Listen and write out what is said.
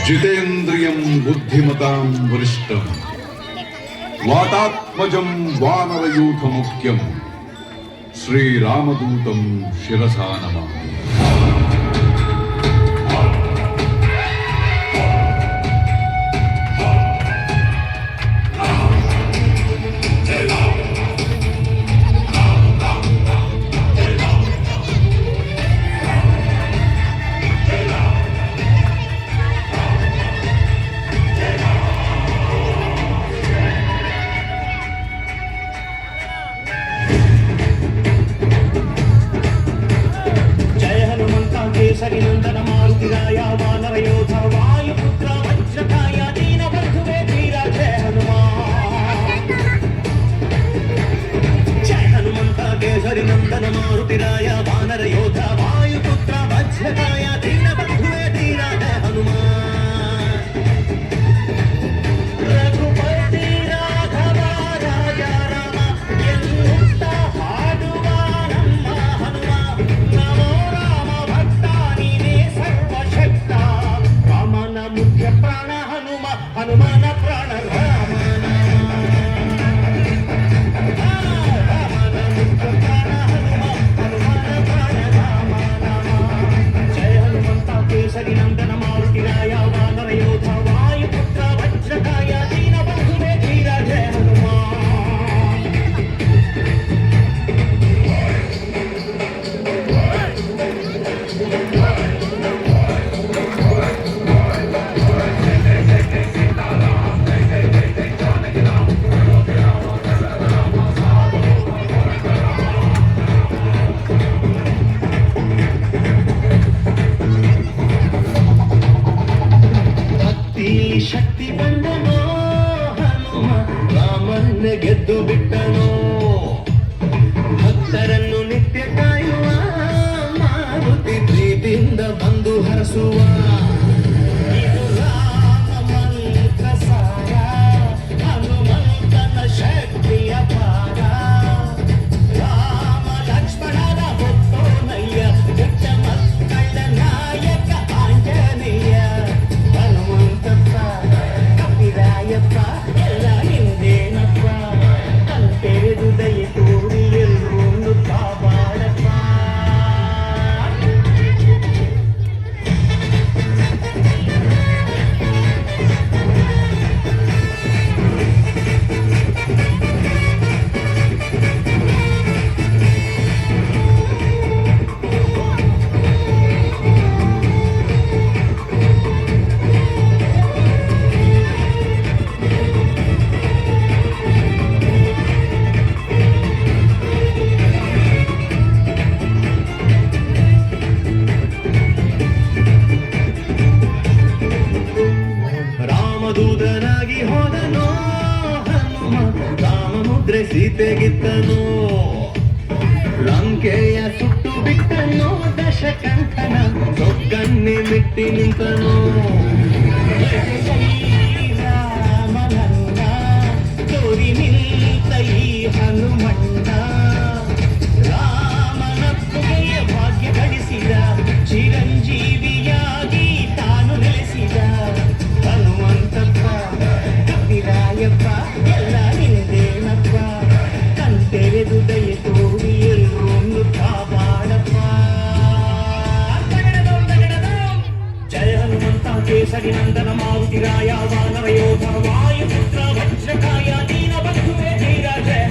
ಜಿತೇಂದ್ರಿಯಂ ಬುದ್ಧಿಮತಾಂ ವರಿಷ್ಠಂ ವಾತಾತ್ಮಜಂ ವಾನರಯೂಥ ಮುಖ್ಯಂ ಶ್ರೀರಾಮದೂತಂ ಶಿರಸಾ ನಮಾಮಿ. ಕೇಸರಿ ನಂದನ ಮಾರುತಿರಾಯ ವಾನರ ಯೋಧ ವಾಯುಪುತ್ರ ವಜ್ರಕಾಯ ದೀನ ಬಂಧುವೇ ಧೀರ ಜಯ ಹನುಮಾನ್. ಜಯ ಹನುಮಂತ ಕೇಸರಿ ನಂದನ ಮಾರುತಿರಾಯ ವಾನರ ಯೋಧ ವಾಯುಪುತ್ರ ವಜ್ರಕಾಯ ದೀನ ಬಂಧುವೇ ಧೀರ ಜಯ ಹನುಮಾನ್. ರಘುಪತಿ ರಾಘವ ರಾಜ ರಾಮ ಎನ್ನುತ್ತ ಹಾಡುವ ನಮ್ಮ ಹನುಮ. ನಮೋ ರಾಮ ಭಕ್ತ ನೀನೇ ಸರ್ವಶಕ್ತ. ರಾಮನ ಮುಖ್ಯ ಪ್ರಾಣ ಹನುಮ, ಹನುಮನ ಪ್ರಾಣ ರಾಮನ. ರಾಮನ ಮುಖ್ಯ ಪ್ರಾಣ ಹನುಮ, ಹನುಮನ ಪ್ರಾಣ ರಾಮನ. ಜಯ ಹನುಮಂತ ಕೇಸರಿ ನಂದನ ಮಾರುತಿರಾಯ ವಾನರ ಯೋಧ ವಾಯುಪುತ್ರ ವಜ್ರಕಾಯ ದೀನ ಬಂಧುವೇ ಧೀರ ಜಯ ಹನುಮಾನ್. ಭಕ್ತಿ ಶಕ್ತಿ ಬಂದನೋ ಹನುಮ, ರಾಮನ್ನ ಗೆದ್ದು ಬಿಟ್ಟನೋ. ಭಕ್ತರನ್ನು ನಿತ್ಯ ಕಾಯುವ ಮಾರುತಿ ಪ್ರೀತಿಯಿಂದ ಬಂದು ಹರಸುವ. ಇದು ರಾಮ ಮಂತ್ರ ಸಾರ, ಹನುಮಂತನ ಶಕ್ತಿಯ ಪಾರ. ರಾಮ ಲಕ್ಷ್ಮಣನ ಹೊತ್ತೋನಯ್ಯ, ಕೆಟ್ಟ ಮಕ್ಕಳ ನಾಯಕ ಆಂಜನೇಯ. ಹನುಮಂತಪ್ಪ ಕಪಿರಾಯಪ್ಪ ಎಲ್ಲ ಹಿಂದೇನಪ್ಪ, ಅಂತೆರೆದು ದಯ ತೋರಿ ಎಲ್ಲರೂ ಕಾಪಾಡಪ್ಪ. ರಾಮದೂತನಾಗಿ ಹೋದನೋ ಹನುಮ, ರಾಮ ಮುದ್ರೆ ಸೀತೆಗಿತ್ತನೋ. ಲಂಕೆಯ ಸುಟ್ಟು ಬಿಟ್ಟನೋ ದಶಕಂಠನ, ಸೊಕ್ಕನ್ನೇ ಮೆಟ್ಟಿ ನಿಂತನೋ. ರಾಮನನ್ನ ತೋರಿ ನಿಂತ ಈ ಹನುಮಣ್ಣ, ರಾಮನಪ್ಪುಗೆಯ ಭಾಗ್ಯ ಗಳಿಸಿದ, ಚಿರಂಜೀವಿಯಾಗಿ ತಾನು ನೆಲೆಸಿದ. ಹನುಮಂತಪ್ಪ ಕಪಿರಾಯಪ್ಪ ಎಲ್ಲ ನಿಂದೇನಪ್ಪ, ಕಂತೆರೆದು ದಯ ತೋರಿ ಎಲ್ಲರೂ ಕಾಪಾಡಪ್ಪ. ಜಯ ಹನುಮಂತ ಕೇಸರಿ ನಂದನ ಮಾರುತಿರಾಯ ವಾನರ ಯೋಧ ವಾಯುಪುತ್ರ ವಜ್ರಕಾಯ ದೀನ ಬಂಧುವೇ ಧೀರ ಜಯ